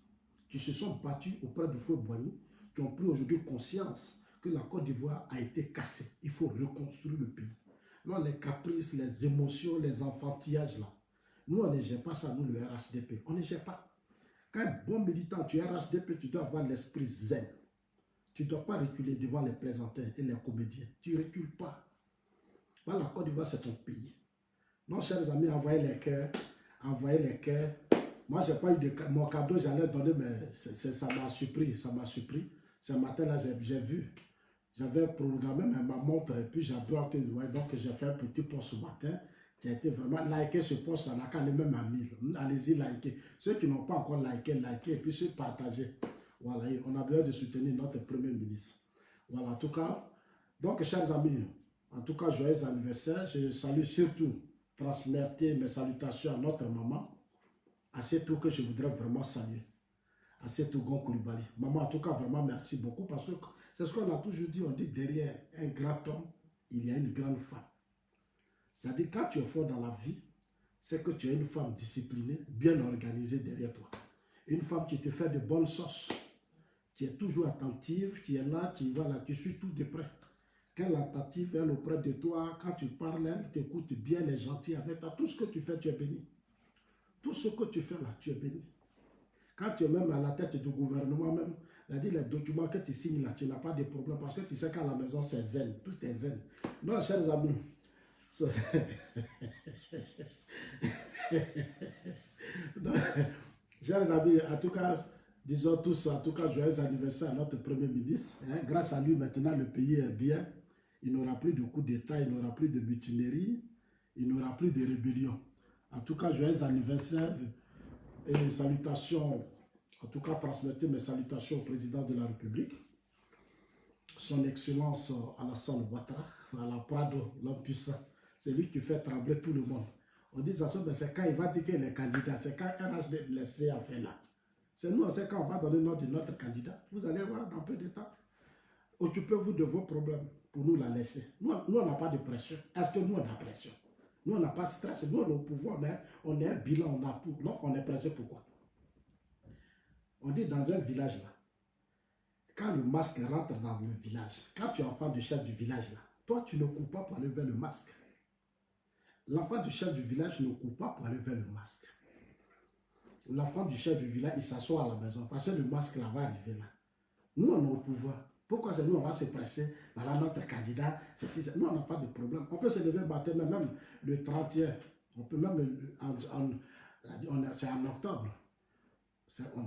qui se sont battus auprès de Houphouët-Boigny, qui ont pris aujourd'hui conscience que la Côte d'Ivoire a été cassée. Il faut reconstruire le pays. Non, les caprices, les émotions, les enfantillages là. Nous, on ne gère pas ça, nous, le RHDP. On ne gère pas. Quand un bon militant, tu es RHDP, tu dois avoir l'esprit zen. Tu ne dois pas reculer devant les plaisantins et les comédiens. Tu ne recules pas. Voilà, la Côte d'Ivoire, c'est ton pays. Non, chers amis, envoyez les cœurs. Envoyez les cœurs. Moi, je n'ai pas eu de... Mon cadeau, j'allais donner, mais ça m'a surpris. Ça m'a surpris. Ce matin-là, j'ai vu. J'avais programmé ma montre et puis j'ai bloqué. Ouais, donc, j'ai fait un petit post ce matin qui a été vraiment liké ce post. Ça n'a qu'à aller même à 1000. Allez-y, liker. Ceux qui n'ont pas encore liké, likez et puis ceux partagez. Voilà, on a besoin de soutenir notre Premier ministre. Voilà, en tout cas, donc, chers amis, en tout cas, joyeux anniversaire. Je salue surtout, transmettez mes salutations à notre maman, à tout que je voudrais vraiment saluer, à tout Gon Koulibaly. Maman, en tout cas, vraiment merci beaucoup parce que c'est ce qu'on a toujours dit, on dit derrière un grand homme, il y a une grande femme. C'est-à-dire, quand tu es fort dans la vie, c'est que tu es une femme disciplinée, bien organisée derrière toi. Une femme qui te fait de bonnes sauces, qui est toujours attentive, qui est là, qui suit tout de près. Quand elle est attentive, elle est auprès de toi, quand tu parles, elle t'écoute bien, elle est gentille avec toi. Tout ce que tu fais, tu es béni. Tout ce que tu fais là, tu es béni. Quand tu es même à la tête du gouvernement, même, c'est-à-dire les documents que tu signes là, tu n'as pas de problème parce que tu sais qu'à la maison, c'est zen, tout est zen. Non, chers amis, non, chers amis, en tout cas, disons tous, en tout cas, joyeux anniversaire à notre Premier ministre. Hein. Grâce à lui, maintenant, le pays est bien. Il n'aura plus de coups d'État, il n'aura plus de mutinerie, il n'aura plus de rébellion. En tout cas, joyeux anniversaire et salutations. En tout cas, transmettez mes salutations au président de la République, son Excellence Alassane Ouattara, à la Prado, l'homme puissant. C'est lui qui fait trembler tout le monde. On dit ça, mais c'est quand il va dire qu'il est candidat, c'est quand RHD laissé à faire là. C'est nous, on sait quand on va donner le nom de notre candidat. Vous allez voir dans peu de temps. Occupez-vous de vos problèmes pour nous la laisser. Nous on n'a pas de pression. Est-ce que nous, on a pression? Nous, on n'a pas de stress. Nous, on est au pouvoir, mais on est un bilan, on a tout. Donc, on est pressé pourquoi? On dit dans un village là, quand le masque rentre dans le village, quand tu es enfant du chef du village là, toi, tu ne cours pas pour aller vers le masque. L'enfant du chef du village ne court pas pour aller vers le masque. L'enfant du chef du village, il s'assoit à la maison parce que le masque là va arriver là. Nous, on est au pouvoir. Pourquoi c'est nous, on va se presser? Voilà notre candidat. Nous, on n'a pas de problème. On peut se lever matin, même le 31. On peut même, c'est en octobre.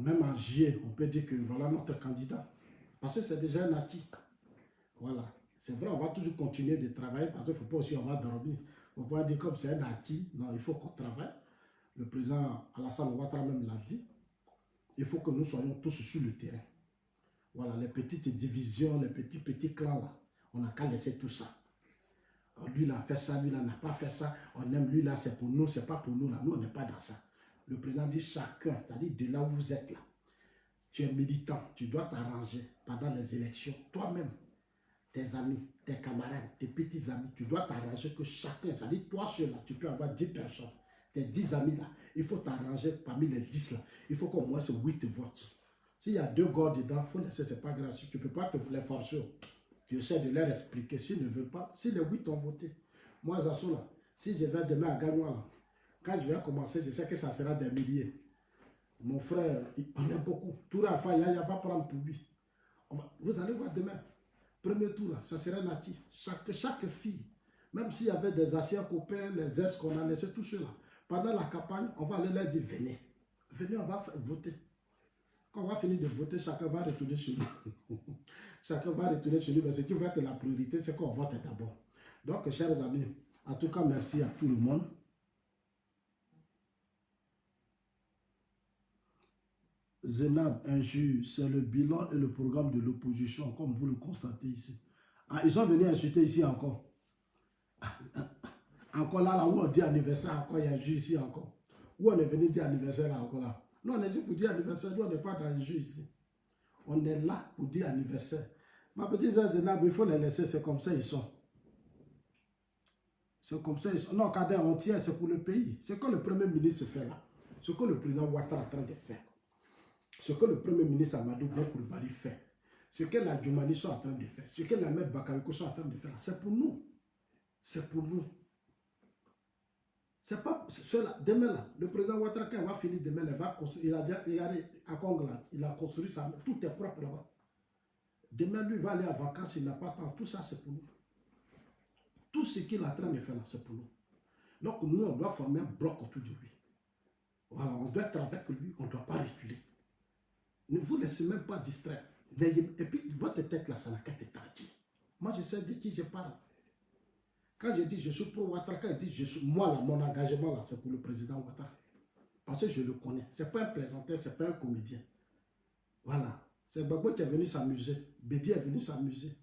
Même en juillet, on peut dire que voilà notre candidat. Parce que c'est déjà un acquis. Voilà. C'est vrai, on va toujours continuer de travailler parce qu'il ne faut pas aussi, on va dormir. On ne peut pas dire comme c'est un acquis. Non, il faut qu'on travaille. Le président Alassane Ouattara même l'a dit. Il faut que nous soyons tous sur le terrain. Voilà, les petites divisions, les petits clans là, on n'a qu'à laisser tout ça. Lui là a fait ça, lui là n'a pas fait ça, on aime lui là, c'est pour nous, c'est pas pour nous là, nous on n'est pas dans ça. Le président dit chacun, c'est-à-dire de là où vous êtes là, tu es militant, tu dois t'arranger pendant les élections, toi-même, tes amis, tes camarades, tes petits amis, tu dois t'arranger que chacun, c'est-à-dire toi seul là, tu peux avoir 10 personnes, tes 10 amis là, il faut t'arranger parmi les 10 là, il faut qu'au moins c'est 8 votes. S'il y a 2 gars dedans, il faut laisser, c'est pas grave. Tu ne peux pas te les forcer. Tu essaies de leur expliquer. S'ils ne veulent pas, si les 8 ont voté. Moi, Zasso là, Si je vais demain à Gagnoa, là, quand je vais commencer, je sais que ça sera des milliers. Mon frère, on est beaucoup. Tout le Yaya va prendre pour lui. Vous allez voir demain. Premier tour, là, ça sera Nati. Chaque fille, même s'il y avait des anciens copains, les ex qu'on a laissés, tous ceux-là, pendant la campagne, on va aller leur dire, venez. Venez, on va voter. Quand on va finir de voter, chacun va retourner chez lui. Chacun va retourner chez lui, mais ce qui va être la priorité, c'est qu'on vote d'abord. Donc, chers amis, en tout cas, merci à tout le monde. Zenab, injure, c'est le bilan et le programme de l'opposition, comme vous le constatez ici. Ah, ils sont venus insulter ici encore. Encore là où on dit anniversaire, encore il y a un jeu ici encore. Où on est venu dire anniversaire là, encore là. Non, on est juste pour dire anniversaire, nous on n'est pas dans le jeu ici. On est là pour dire anniversaire. Ma petite sœur Zenab, il faut les laisser, c'est comme ça ils sont. C'est comme ça ils sont. Non, Kader, on tient, c'est pour le pays. C'est que le Premier ministre fait là. Ce que le président Ouattara est en train de faire. Ce que le Premier ministre Amadou Koulibaly fait. Ce que la Djoumani sont en train de faire. Ce que la Maître Bakayoko sont en train de faire. C'est pour nous. C'est pour nous. C'est pas cela. Demain là, le président Ouattara, quand il va finir demain, il va construire. Il a déjà, à Congla, il a construit ça. Tout est propre là-bas. Demain, lui va aller en vacances, il n'a pas temps. Tout ça, c'est pour nous. Tout ce qu'il est en train de faire là, c'est pour nous. Donc, nous, on doit former un bloc autour de lui. Voilà, on doit être avec lui, on ne doit pas reculer. Ne vous laissez même pas distraire. Et puis, votre tête là, ça n'a qu'à être tardi. Moi, je sais de qui je parle. Quand je dis je suis pro Ouattara, quand je dis je suis, moi, là, mon engagement, là, c'est pour le président Ouattara. Parce que je le connais. Ce n'est pas un plaisanteur, ce n'est pas un comédien. Voilà. C'est Gbagbo qui est venu s'amuser. Bédi est venu s'amuser.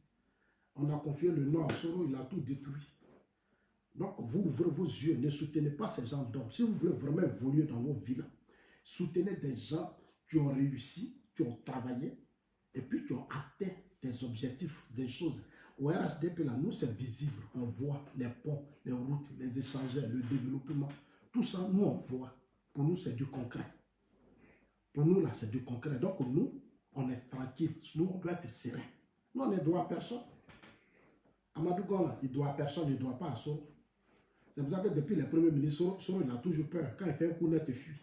On a confié le nom à Soro, il a tout détruit. Donc, vous ouvrez vos yeux, ne soutenez pas ces gens d'hommes. Si vous voulez vraiment évoluer dans vos vies, soutenez des gens qui ont réussi, qui ont travaillé, et puis qui ont atteint des objectifs, des choses. Au RHDP, là, nous, c'est visible. On voit les ponts, les routes, les échangeurs, le développement. Tout ça, nous, on voit. Pour nous, c'est du concret. Pour nous, là, c'est du concret. Donc, nous, on est tranquille. Nous, on doit être serein. Nous, on ne doit à personne. Amadou Gola, il doit à personne, il ne doit pas à Soro. C'est pour ça que depuis les premiers ministres, Soro, il a toujours peur. Quand il fait un coup net, il fuit.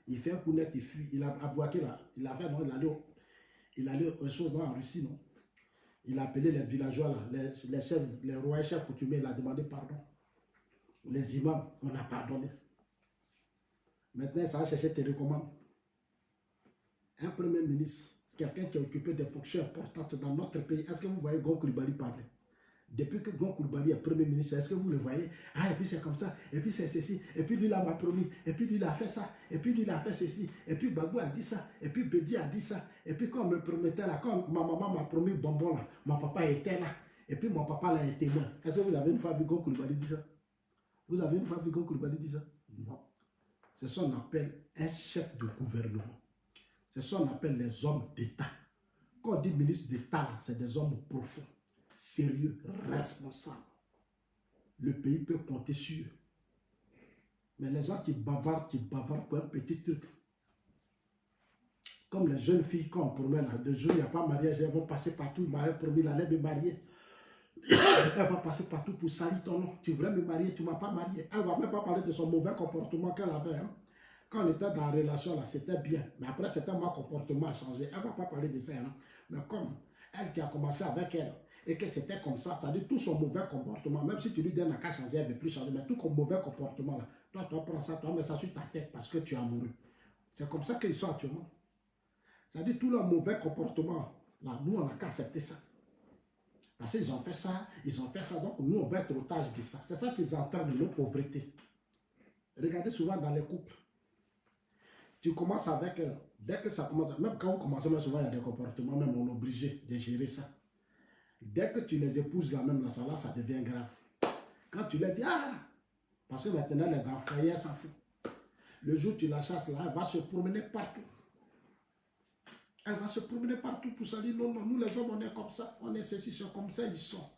Il fait un coup net, il fuit. Il a abouaké là. Il a fait, non, il allait aux choses en Russie, non. Il a appelé les villageois là, les chefs, les rois et chefs coutumiers, il a demandé pardon. Les imams, on a pardonné. Maintenant, ça va chercher tes recommandes. Un premier ministre, quelqu'un qui a occupé des fonctions importantes dans notre pays, est-ce que vous voyez Gon Koulibaly parler? Depuis que Gon Koulibaly est premier ministre, est-ce que vous le voyez? Ah, et puis c'est comme ça, et puis c'est ceci, et puis lui là m'a promis, et puis lui il a fait ça, et puis lui il a fait ceci, et puis Gbagbo a dit ça, et puis Bédi a dit ça, et puis quand on me promettait là, quand ma maman m'a promis bonbon là, mon papa était là, et puis mon papa là était témoin. Est-ce que vous avez une fois vu Gon Koulibaly dire ça? Vous avez une fois vu Gon Koulibaly dire ça? Non. C'est ce qu'on appelle un chef de gouvernement. C'est ce qu'on appelle les hommes d'État. Quand on dit ministre d'État, c'est des hommes profonds, sérieux, responsables. Le pays peut compter sur eux. Mais les gens qui bavardent pour un petit truc, comme les jeunes filles, quand on promet là, de jour, il n'y a pas mariage, elles vont passer partout, il m'a promis d'aller me marier. Elle va passer partout pour salir ton nom. Tu voulais me marier, tu ne m'as pas marié. Elle ne va même pas parler de son mauvais comportement qu'elle avait. Hein. Quand on était dans la relation, là, c'était bien. Mais après, c'était mon comportement a changé. Elle ne va pas parler de ça. Hein. Mais comme elle qui a commencé avec elle, et que c'était comme ça, ça dit tout son mauvais comportement, même si tu lui donnes à qu'à changer, elle ne veut plus changer, mais tout ton mauvais comportement, là, toi, prends ça, toi, mets ça sur ta tête parce que tu es amoureux. C'est comme ça qu'ils sont actuellement. Ça dit tout leur mauvais comportement, là, nous, on n'a qu'à accepter ça. Parce qu'ils ont fait ça, donc nous, on va être otage de ça. C'est ça qu'ils entraînent nos pauvretés. Regardez souvent dans les couples. Tu commences avec elle, dès que ça commence, même quand vous commencez, même souvent il y a des comportements, même on est obligé de gérer ça. Dès que tu les épouses là, même là, ça devient grave. Quand tu leur dis, ah, parce que maintenant elle est dans le foyer, elle s'en fout. Le jour où tu la chasses là, elle va se promener partout. Elle va se promener partout pour ça dire non, non, nous les hommes on est comme ça, on est ceci, c'est comme ça ils sont.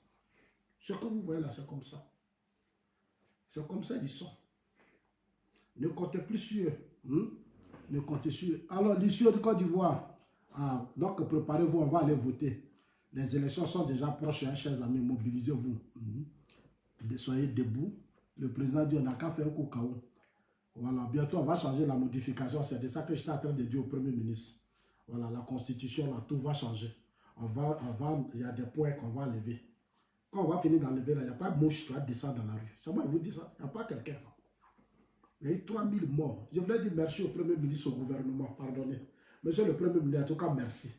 Ce que vous voyez là, c'est comme ça. C'est comme ça ils sont. Ne comptez plus sur eux. Ne comptez sur eux. Alors, d'ici de Côte d'Ivoire, donc préparez-vous, on va aller voter. Les élections sont déjà proches, hein, chers amis, mobilisez-vous. Soyez debout, Le président dit on n'a qu'à faire un coup KO. Voilà, bientôt on va changer la modification. C'est de ça que j'étais en train de dire au Premier ministre. Voilà, la constitution, là, tout va changer. Il y a des points qu'on va enlever. Quand on va finir d'enlever, là, il n'y a pas de mouche qui va descendre dans la rue. C'est moi qui vous dis ça. Il n'y a pas quelqu'un. Il y a eu 3000 morts. Je voulais dire merci au Premier ministre, au gouvernement. Pardonnez. Monsieur le Premier ministre, en tout cas, merci.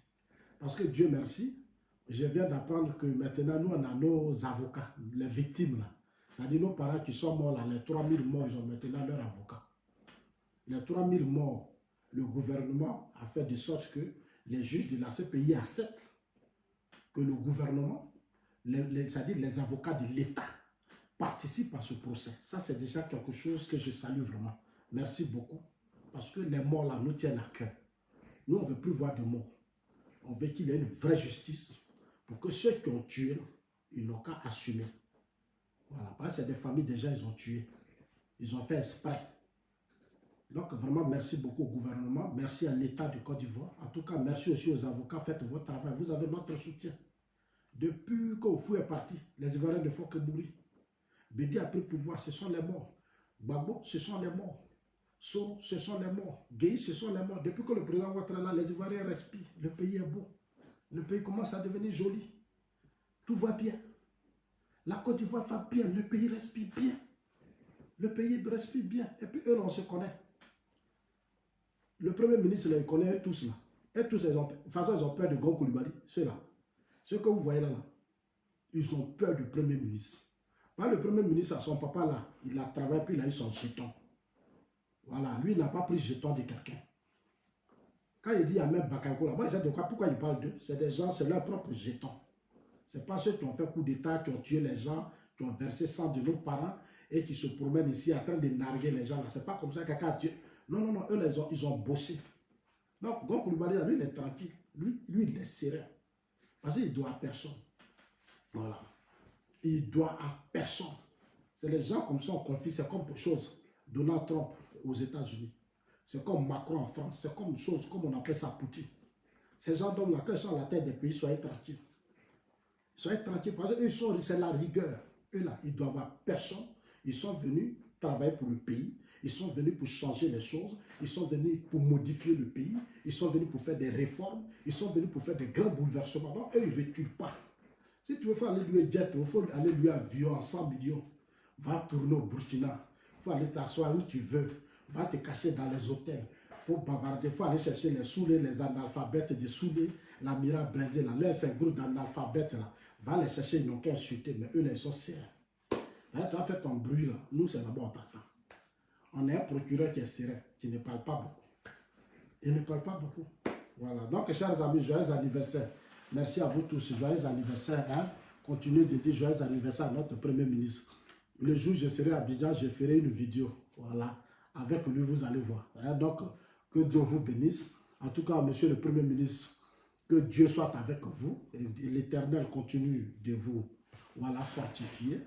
Parce que Dieu merci, je viens d'apprendre que maintenant, nous, on a nos avocats, les victimes, là. C'est-à-dire nos parents qui sont morts, là, les 3000 morts, ils ont maintenant leur avocat. Les 3000 morts, le gouvernement a fait de sorte que les juges de la CPI acceptent que le gouvernement, c'est-à-dire les avocats de l'État, participent à ce procès. Ça, c'est déjà quelque chose que je salue vraiment. Merci beaucoup. Parce que les morts, là, nous tiennent à cœur. Nous, on ne veut plus voir de morts. On veut qu'il y ait une vraie justice pour que ceux qui ont tué, ils n'ont qu'à assumer. Voilà, parce que c'est des familles déjà, ils ont tué. Ils ont fait exprès. Donc, vraiment, merci beaucoup au gouvernement. Merci à l'État de Côte d'Ivoire. En tout cas, merci aussi aux avocats. Faites votre travail. Vous avez notre soutien. Depuis que Oufou est parti, les Ivoiriens ne font que mourir. Bédi a pris le pouvoir, ce sont les morts. Gbagbo, ce sont les morts. Soro, ce sont les morts. Gueye, ce sont les morts. Depuis que le président Ouattara là, les Ivoiriens respirent. Le pays est beau. Le pays commence à devenir joli. Tout va bien. La Côte d'Ivoire va bien. Le pays respire bien. Le pays respire bien. Et puis eux, on se connaît. Le Premier ministre, là, il connaît tous là. Et tous, de toute façon, ils ont peur de Gon Coulibaly. Ceux-là. Ceux que vous voyez là, ils ont peur du Premier ministre. Le Premier ministre, son papa là, il a travaillé, puis il a eu son jeton. Voilà, lui, il n'a pas pris le jeton de quelqu'un. Quand il dit Ahmed Bakayoko, moi, je sais de quoi, pourquoi il parle d'eux. C'est des gens, c'est leur propre jeton. Ce n'est pas ceux qui ont fait coup d'État, qui ont tué les gens, qui ont versé sang de nos parents et qui se promènent ici en train de narguer les gens. Ce n'est pas comme ça que quelqu'un a tué. Non, non, non, eux, ils ont bossé. Donc, Gon Coulibaly, lui, il est tranquille. Lui, il est serein. Parce qu'il ne doit à personne. Voilà. Il doit à personne. C'est les gens comme ça, on confie, c'est comme pour chose. Donald Trump aux États-Unis. C'est comme Macron en France. C'est comme une chose, comme on appelle ça Poutine. Ces gens d'hommes-là, quand ils sont à la tête des pays, soyez tranquilles. Soyez tranquilles parce que c'est la rigueur. Eux là, ils doivent à personne. Ils sont venus travailler pour le pays. Ils sont venus pour changer les choses. Ils sont venus pour modifier le pays. Ils sont venus pour faire des réformes. Ils sont venus pour faire des grands bouleversements. Donc, eux, ils ne reculent pas. Si tu veux faire aller lui jet, il faut aller lui avion à 100 millions. Va tourner au Burkina. Il faut aller t'asseoir où tu veux. Va te cacher dans les hôtels. Il faut bavarder. Il faut aller chercher les saoulés, les analphabètes de saoulés. L'amiral blindé, là. Là, c'est un groupe d'analphabètes, là. Va les chercher, ils n'ont qu'à insulter. Mais eux, là, ils sont sérieux. Là, tu as fait ton bruit, là. Nous, c'est là-bas, on t'attend. On est un procureur qui est sérieux, qui ne parle pas beaucoup. Il ne parle pas beaucoup. Voilà. Donc, chers amis, joyeux anniversaire. Merci à vous tous. Joyeux anniversaire. Hein? Continuez de dire joyeux anniversaire à notre Premier ministre. Le jour où je serai à Abidjan, je ferai une vidéo. Voilà. Avec lui, vous allez voir. Hein? Donc, que Dieu vous bénisse. En tout cas, monsieur le Premier ministre, que Dieu soit avec vous. Et l'Éternel continue de vous fortifier.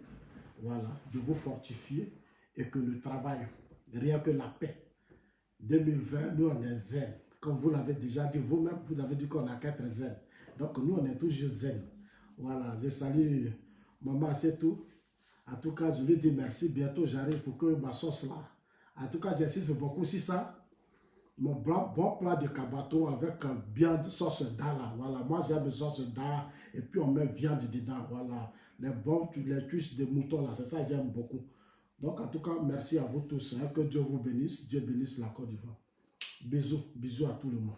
Voilà. De vous fortifier. Et que le travail, rien que la paix. 2020, nous, on est zen. Comme vous l'avez déjà dit, vous-même, vous avez dit qu'on a 4 zen. Donc, nous, on est toujours zen. Voilà, je salue maman, c'est tout. En tout cas, je lui dis merci. Bientôt, j'arrive pour que ma sauce là. En tout cas, j'insiste beaucoup sur ça. Mon bon plat de cabato avec bien de sauce d'ala. Voilà, moi, j'aime sauce d'ala. Et puis, on met viande dedans. Voilà, les cuisses de mouton là, c'est ça que j'aime beaucoup. Donc, en tout cas, merci à vous tous. Hein, que Dieu vous bénisse. Dieu bénisse la Côte d'Ivoire. Bisous, bisous à tout le monde.